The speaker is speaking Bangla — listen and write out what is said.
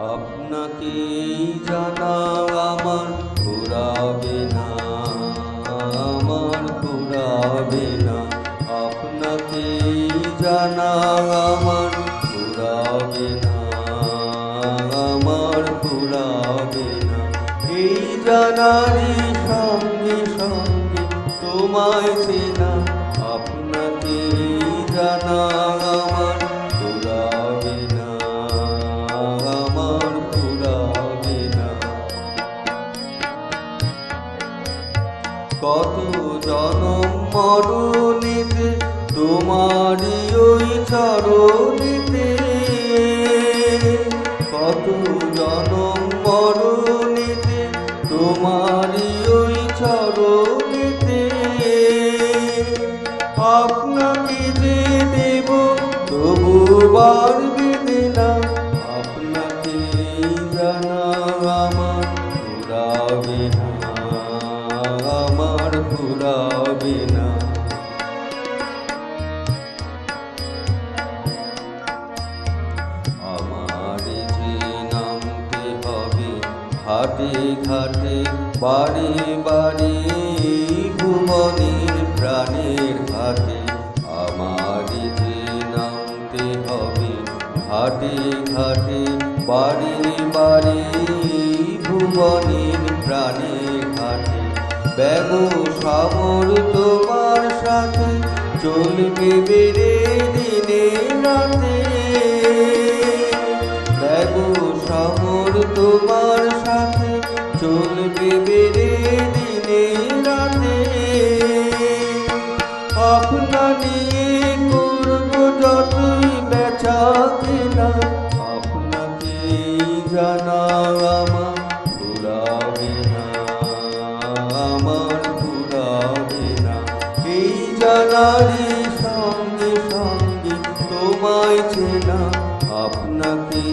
আপনাকে জানা আমার ফুরাবে না, আমার ফুরাবে না। আপনাকে জানা আমার ফুরাবে না, আমার ফুরাবে না। এই জানারই সঙ্গে সঙ্গে তোমায় চেনা, আপনাকে জানা আমার ফুরাবে না, আমার ফুরাবে না। কত জনম মরণেতে তোমারই ওই চরণেতে, কত জনম মরণেতে তোমারই ওই চরণেতে। আপনাকে যে দেব তবু বাড়বে না, আপনাকে জানা আমার ফুরাবে না, আমার ফুরাবে না। আমার যে নামতে হবে ঘাটে ঘাটে বাড়ি বাড়ি ভুবনের প্রাণের ঘাটে, আমার যে নামতে হবে ঘাটে ঘাটে বাড়ি বাড়ি ভুবনের প্রাণের ঘাটে। ব্যাগ সাগর তোমার সাথে চলবে বেড়ে দিনে রাতে, ব্যাগ সাগর তোমার সাথে চলবে বেড়ে দিনে রাতে। আপনা নিয়ে করব যতই বেচা কেনা, আপনাকে জানা আমার ফুরাবে না, আমার ফুরাবে না। এই জানারই সঙ্গে সঙ্গে তোমায় চেনা, আপনাকে